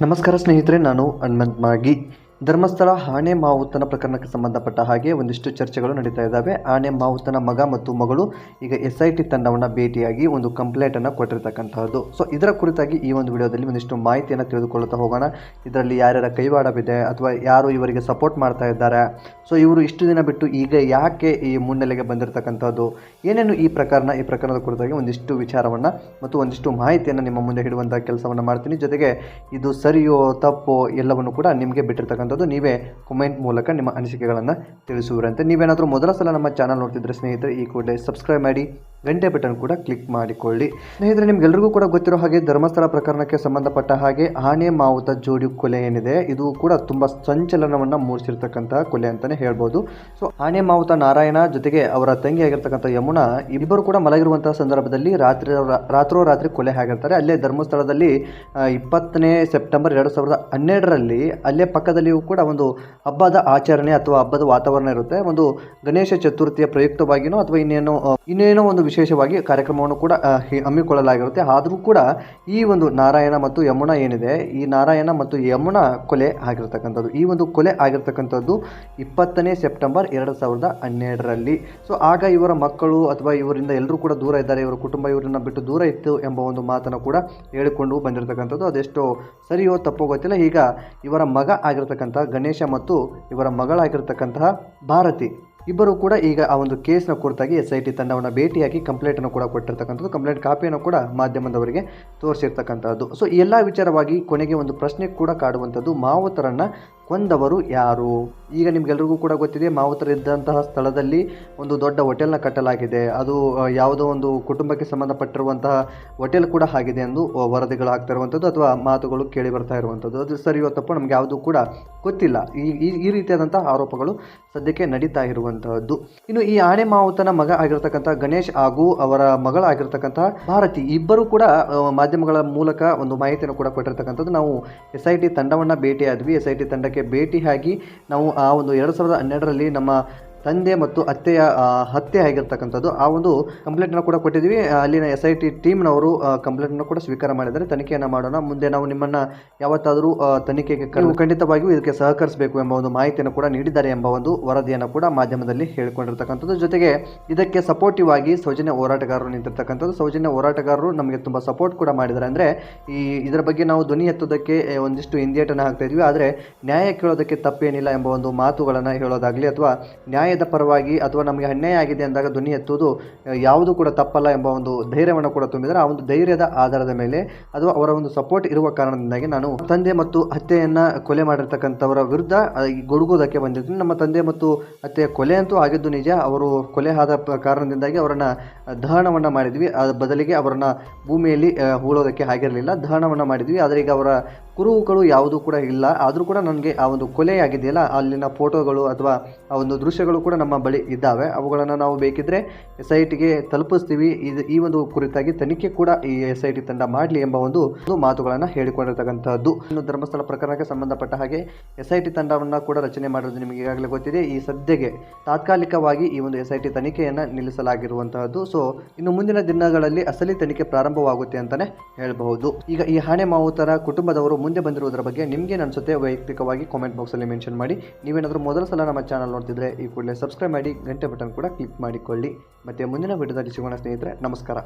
ನಮಸ್ಕಾರ ಸ್ನೇಹಿತರೆ, ನಾನು ಹನುಮಂತ್ ಮಾಗಿ. ಧರ್ಮಸ್ಥಳ ಆನೆ ಮಾವುತನ ಪ್ರಕರಣಕ್ಕೆ ಸಂಬಂಧಪಟ್ಟ ಹಾಗೆ ಒಂದಿಷ್ಟು ಚರ್ಚೆಗಳು ನಡೀತಾ ಇದ್ದಾವೆ. ಆನೆ ಮಾವುತನ ಮಗ ಮತ್ತು ಮಗಳು ಈಗ SIT ತಂಡವನ್ನು ಭೇಟಿಯಾಗಿ ಒಂದು ಕಂಪ್ಲೇಂಟನ್ನು ಕೊಟ್ಟಿರ್ತಕ್ಕಂತಹದ್ದು. ಸೊ ಇದರ ಕುರಿತಾಗಿ ಈ ಒಂದು ವಿಡಿಯೋದಲ್ಲಿ ಒಂದಿಷ್ಟು ಮಾಹಿತಿಯನ್ನು ತಿಳಿದುಕೊಳ್ಳುತ್ತಾ ಹೋಗೋಣ. ಇದರಲ್ಲಿ ಯಾರ್ಯಾರ ಕೈವಾಡವಿದೆ ಅಥವಾ ಯಾರು ಇವರಿಗೆ ಸಪೋರ್ಟ್ ಮಾಡ್ತಾ ಇದ್ದಾರೆ, ಸೊ ಇವರು ಇಷ್ಟು ದಿನ ಬಿಟ್ಟು ಈಗ ಯಾಕೆ ಈ ಮುನ್ನೆಲೆಗೆ ಬಂದಿರತಕ್ಕಂಥದ್ದು, ಏನೇನು ಈ ಪ್ರಕರಣದ ಕುರಿತಾಗಿ ಒಂದಿಷ್ಟು ವಿಚಾರವನ್ನು ಮತ್ತು ಒಂದಿಷ್ಟು ಮಾಹಿತಿಯನ್ನು ನಿಮ್ಮ ಮುಂದೆ ಇಡುವಂಥ ಕೆಲಸವನ್ನು ಮಾಡ್ತೀನಿ. ಜೊತೆಗೆ ಇದು ಸರಿಯೋ ತಪ್ಪೋ ಎಲ್ಲವನ್ನು ಕೂಡ ನಿಮಗೆ ಬಿಟ್ಟಿರ್ತಕ್ಕಂಥದ್ದು. ನೀವೇ ಕಾಮೆಂಟ್ ಮೂಲಕ ನಿಮ್ಮ ಅನಿಸಿಕೆಗಳನ್ನು ತಿಳಿಸುವಿರಂತೆ. ನೀವೇನಾದರೂ ಮೊದಲ ಸಲ ನಮ್ಮ ಚಾನಲ್ ನೋಡ್ತಿದ್ರೆ ಸ್ನೇಹಿತರೆ, ಈ ಕೂಡಲೇ ಸಬ್ಸ್ಕ್ರೈಬ್ ಮಾಡಿ, ಗಂಟೆ ಬಟನ್ ಕೂಡ ಕ್ಲಿಕ್ ಮಾಡಿಕೊಳ್ಳಿ. ಸ್ನೇಹಿತರೆ, ನಿಮ್ಗೆಲ್ರಿಗೂ ಕೂಡ ಗೊತ್ತಿರೋ ಹಾಗೆ ಧರ್ಮಸ್ಥಳ ಪ್ರಕರಣಕ್ಕೆ ಸಂಬಂಧಪಟ್ಟ ಹಾಗೆ ಆನೆ ಮಾವುತ ಜೋಡಿ ಕೊಲೆ ಏನಿದೆ, ಇದು ಕೂಡ ತುಂಬ ಸಂಚಲನವನ್ನು ಮೂಡಿಸಿರ್ತಕ್ಕಂತಹ ಕೊಲೆ ಅಂತಲೇ ಹೇಳ್ಬೋದು. ಸೊ ಆನೆ ಮಾವುತ ನಾರಾಯಣ ಜೊತೆಗೆ ಅವರ ತಂಗಿ ಆಗಿರ್ತಕ್ಕಂಥ ಯಮುನಾ ಇಬ್ಬರು ಕೂಡ ಮಲಗಿರುವಂತಹ ಸಂದರ್ಭದಲ್ಲಿ ರಾತ್ರೋರಾತ್ರಿ ಕೊಲೆ ಆಗಿರ್ತಾರೆ. ಅಲ್ಲೇ ಧರ್ಮಸ್ಥಳದಲ್ಲಿ 20ನೇ ಸೆಪ್ಟೆಂಬರ್ 2012ರಲ್ಲಿ ಅಲ್ಲೇ ಪಕ್ಕದಲ್ಲಿಯೂ ಕೂಡ ಒಂದು ಹಬ್ಬದ ಆಚರಣೆ ಅಥವಾ ಹಬ್ಬದ ವಾತಾವರಣ ಇರುತ್ತೆ. ಒಂದು ಗಣೇಶ ಚತುರ್ಥಿಯ ಪ್ರಯುಕ್ತವಾಗಿನೋ ಅಥವಾ ಇನ್ನೇನೋ ಒಂದು ವಿಶೇಷವಾಗಿ ಕಾರ್ಯಕ್ರಮವನ್ನು ಕೂಡ ಹಮ್ಮಿಕೊಳ್ಳಲಾಗಿರುತ್ತೆ. ಆದರೂ ಕೂಡ ಈ ಒಂದು ನಾರಾಯಣ ಮತ್ತು ಯಮುನಾ ಏನಿದೆ, ಈ ನಾರಾಯಣ ಮತ್ತು ಯಮುನಾ ಕೊಲೆ ಆಗಿರ್ತಕ್ಕಂಥದ್ದು, ಈ ಒಂದು ಕೊಲೆ ಆಗಿರ್ತಕ್ಕಂಥದ್ದು 20ನೇ ಸೆಪ್ಟೆಂಬರ್ 2012ರಲ್ಲಿ. ಸೊ ಆಗ ಇವರ ಮಕ್ಕಳು ಅಥವಾ ಇವರಿಂದ ಎಲ್ಲರೂ ಕೂಡ ದೂರ ಇದ್ದಾರೆ, ಇವರ ಕುಟುಂಬ ಇವರನ್ನ ಬಿಟ್ಟು ದೂರ ಇತ್ತು ಎಂಬ ಒಂದು ಮಾತನ್ನು ಕೂಡ ಹೇಳಿಕೊಂಡು ಬಂದಿರತಕ್ಕಂಥದ್ದು. ಅದೆಷ್ಟೋ ಸರಿಯೋ ತಪ್ಪೋ ಗೊತ್ತಿಲ್ಲ. ಈಗ ಇವರ ಮಗ ಆಗಿರ್ತಕ್ಕಂಥ ಗಣೇಶ ಮತ್ತು ಇವರ ಮಗಳಾಗಿರ್ತಕ್ಕಂತಹ ಭಾರತಿ ಇಬ್ಬರು ಕೂಡ ಈಗ ಆ ಒಂದು ಕೇಸ್ನ ಕುರಿತಾಗಿ SIT ತಂಡವನ್ನು ಭೇಟಿಯಾಗಿ ಕಂಪ್ಲೇಂಟನ್ನು ಕೂಡ ಕೊಟ್ಟಿರ್ತಕ್ಕಂಥದ್ದು. ಕಂಪ್ಲೇಂಟ್ ಕಾಪಿಯನ್ನು ಕೂಡ ಮಾಧ್ಯಮದವರಿಗೆ ತೋರಿಸಿರ್ತಕ್ಕಂಥದ್ದು. ಸೊ ಈ ಎಲ್ಲ ವಿಚಾರವಾಗಿ ಕೊನೆಗೆ ಒಂದು ಪ್ರಶ್ನೆ ಕೂಡ ಕಾಡುವಂಥದ್ದು, ಮಾವುತರನ್ನು ಕೊಂದವರು ಯಾರು? ಈಗ ನಿಮ್ಗೆಲ್ರಿಗೂ ಕೂಡ ಗೊತ್ತಿದೆ, ಮಾವುತರಿದ್ದಂತಹ ಸ್ಥಳದಲ್ಲಿ ಒಂದು ದೊಡ್ಡ ಹೋಟೆಲ್ನ ಕಟ್ಟಲಾಗಿದೆ. ಅದು ಯಾವುದೋ ಒಂದು ಕುಟುಂಬಕ್ಕೆ ಸಂಬಂಧಪಟ್ಟಿರುವಂತಹ ಹೋಟೆಲ್ ಕೂಡ ಆಗಿದೆ ಎಂದು ವರದಿಗಳು ಆಗ್ತಾ ಇರುವಂಥದ್ದು ಅಥವಾ ಮಾತುಗಳು ಕೇಳಿ ಬರ್ತಾ ಇರುವಂಥದ್ದು. ಅದು ಸರಿಯೋ ತಪ್ಪು ನಮಗೆ ಯಾವುದೂ ಕೂಡ ಗೊತ್ತಿಲ್ಲ. ಈ ರೀತಿಯಾದಂತಹ ಆರೋಪಗಳು ಸದ್ಯಕ್ಕೆ ನಡೀತಾ ಇರುವಂತಹದ್ದು. ಇನ್ನು ಈ ಆನೆ ಮಾವುತನ ಮಗ ಆಗಿರ್ತಕ್ಕಂಥ ಗಣೇಶ್ ಹಾಗೂ ಅವರ ಮಗಳಾಗಿರ್ತಕ್ಕಂತಹ ಭಾರತಿ ಇಬ್ಬರು ಕೂಡ ಮಾಧ್ಯಮಗಳ ಮೂಲಕ ಒಂದು ಮಾಹಿತಿಯನ್ನು ಕೂಡ ಕೊಟ್ಟಿರ್ತಕ್ಕಂಥದ್ದು. ನಾವು SIT ತಂಡವನ್ನು ಭೇಟಿಯಾದ್ವಿ. SIT ತಂಡಕ್ಕೆ ಭೇಟಿಯಾಗಿ ನಾವು ಆ ಒಂದು 2012ರಲ್ಲಿ ನಮ್ಮ ತಂದೆ ಮತ್ತು ಅತ್ತೆಯ ಹತ್ಯೆ ಆಗಿರ್ತಕ್ಕಂಥದ್ದು ಆ ಒಂದು ಕಂಪ್ಲೇಂಟನ್ನು ಕೂಡ ಕೊಟ್ಟಿದ್ವಿ. ಅಲ್ಲಿನ SIT ಟೀಮ್ನವರು ಕಂಪ್ಲೇಂಟನ್ನು ಕೂಡ ಸ್ವೀಕಾರ ಮಾಡಿದ್ದಾರೆ. ತನಿಖೆಯನ್ನು ಮಾಡೋಣ, ಮುಂದೆ ನಾವು ನಿಮ್ಮನ್ನು ಯಾವತ್ತಾದರೂ ತನಿಖೆಗೆ ಖಂಡಿತವಾಗಿಯೂ ಇದಕ್ಕೆ ಸಹಕರಿಸಬೇಕು ಎಂಬ ಒಂದು ಮಾಹಿತಿಯನ್ನು ಕೂಡ ನೀಡಿದ್ದಾರೆ ಎಂಬ ಒಂದು ವರದಿಯನ್ನು ಕೂಡ ಮಾಧ್ಯಮದಲ್ಲಿ ಹೇಳಿಕೊಂಡಿರ್ತಕ್ಕಂಥದ್ದು. ಜೊತೆಗೆ ಇದಕ್ಕೆ ಸಪೋರ್ಟಿವ್ ಆಗಿ ಸೌಜನ್ಯ ಹೋರಾಟಗಾರರು ನಿಂತಿರ್ತಕ್ಕಂಥದ್ದು. ಸೌಜನ್ಯ ಹೋರಾಟಗಾರರು ನಮಗೆ ತುಂಬ ಸಪೋರ್ಟ್ ಕೂಡ ಮಾಡಿದ್ದಾರೆ. ಅಂದರೆ ಇದರ ಬಗ್ಗೆ ನಾವು ಧ್ವನಿ ಎತ್ತೋದಕ್ಕೆ ಒಂದಿಷ್ಟು ಹಿಂದೇಟನ್ನು ಹಾಕ್ತಾ ಇದ್ವಿ, ಆದರೆ ನ್ಯಾಯ ಕೇಳೋದಕ್ಕೆ ತಪ್ಪೇನಿಲ್ಲ ಎಂಬ ಒಂದು ಮಾತುಗಳನ್ನು ಹೇಳೋದಾಗಲಿ ಅಥವಾ ನ್ಯಾಯದ ಪರವಾಗಿ ಅಥವಾ ನಮಗೆ ಅನ್ಯಾಯ ಆಗಿದೆ ಅಂದಾಗ ಧ್ವನಿ ಎತ್ತುವುದು ಯಾವುದು ಕೂಡ ತಪ್ಪಲ್ಲ ಎಂಬ ಒಂದು ಧೈರ್ಯವನ್ನು ಕೂಡ ತುಂಬಿದರೆ, ಆ ಒಂದು ಧೈರ್ಯದ ಆಧಾರದ ಮೇಲೆ ಅಥವಾ ಅವರ ಒಂದು ಸಪೋರ್ಟ್ ಇರುವ ಕಾರಣದಿಂದಾಗಿ ನಾನು ತಂದೆ ಮತ್ತು ಅತ್ತೆಯನ್ನ ಕೊಲೆ ಮಾಡಿರ್ತಕ್ಕಂಥವರ ವಿರುದ್ಧ ಗೊಡುಗೋದಕ್ಕೆ ಬಂದಿದ್ದೀನಿ. ನಮ್ಮ ತಂದೆ ಮತ್ತು ಅತ್ತೆಯ ಕೊಲೆ ಅಂತೂ ಆಗಿದ್ದು ನಿಜ. ಅವರು ಕೊಲೆ ಆದ ಕಾರಣದಿಂದಾಗಿ ಅವರನ್ನ ದಹನವನ್ನು ಮಾಡಿದ್ವಿ. ಬದಲಿಗೆ ಅವರನ್ನ ಭೂಮಿಯಲ್ಲಿ ಹೂಳೋದಕ್ಕೆ ಆಗಿರಲಿಲ್ಲ, ದಹನವನ್ನು ಮಾಡಿದ್ವಿ. ಆದರೆ ಈಗ ಅವರ ಕುರುಹುಗಳು ಯಾವುದೂ ಕೂಡ ಇಲ್ಲ. ಆದರೂ ಕೂಡ ನನಗೆ ಆ ಒಂದು ಕೊಲೆ ಆಗಿದೆಯಲ್ಲ, ಅಲ್ಲಿನ ಫೋಟೋಗಳು ಅಥವಾ ಆ ಒಂದು ದೃಶ್ಯಗಳು ಕೂಡ ನಮ್ಮ ಬಳಿ ಇದ್ದಾವೆ. ಅವುಗಳನ್ನು ನಾವು ಬೇಕಿದ್ರೆ SITಗೆ ತಲುಪಿಸ್ತೀವಿ. ಈ ಒಂದು ಕುರಿತಾಗಿ ತನಿಖೆ ಕೂಡ ಈ SIT ತಂಡ ಮಾಡಲಿ ಎಂಬ ಒಂದು ಮಾತುಗಳನ್ನು ಹೇಳಿಕೊಂಡಿರ್ತಕ್ಕಂಥದ್ದು. ಇನ್ನು ಧರ್ಮಸ್ಥಳ ಪ್ರಕರಣಕ್ಕೆ ಸಂಬಂಧಪಟ್ಟ ಹಾಗೆ SIT ತಂಡವನ್ನು ಕೂಡ ರಚನೆ ಮಾಡಿರೋದು ನಿಮಗೆ ಈಗಾಗಲೇ ಗೊತ್ತಿದೆ. ಈ ಸದ್ಯಕ್ಕೆ ತಾತ್ಕಾಲಿಕವಾಗಿ ಈ ಒಂದು SIT ತನಿಖೆಯನ್ನು ನಿಲ್ಲಿಸಲಾಗಿರುವಂತಹದ್ದು. ಸೊ ಇನ್ನು ಮುಂದಿನ ದಿನಗಳಲ್ಲಿ ಅಸಲಿ ತನಿಖೆ ಪ್ರಾರಂಭವಾಗುತ್ತೆ ಅಂತಾನೆ ಹೇಳಬಹುದು. ಈಗ ಈ ಆನೆ ಮಾವುತರ ಕುಟುಂಬದವರು ಮುಂದೆ ಬಂದಿರುವುದರ ಬಗ್ಗೆ ನಿಮ್ಗೇನು ಅನ್ಸುತ್ತೆ ವೈಯಕ್ತಿಕವಾಗಿ ಕಾಮೆಂಟ್ ಬಾಕ್ಸಲ್ಲಿ ಮೆನ್ಷನ್ ಮಾಡಿ. ನೀವೇನಾದರೂ ಮೊದಲ ಸಲ ನಮ್ಮ ಚಾನಲ್ ನೋಡ್ತಿದ್ರೆ ಈ ಕೂಡಲೇ ಸಬ್ಸ್ಕ್ರೈಬ್ ಮಾಡಿ, ಗಂಟೆ ಬಟನ್ ಕೂಡ ಕ್ಲಿಕ್ ಮಾಡಿಕೊಳ್ಳಿ. ಮತ್ತೆ ಮುಂದಿನ ವಿಡಿಯೋದಲ್ಲಿ ಸಿಗೋಣ ಸ್ನೇಹಿತರೆ. ನಮಸ್ಕಾರ.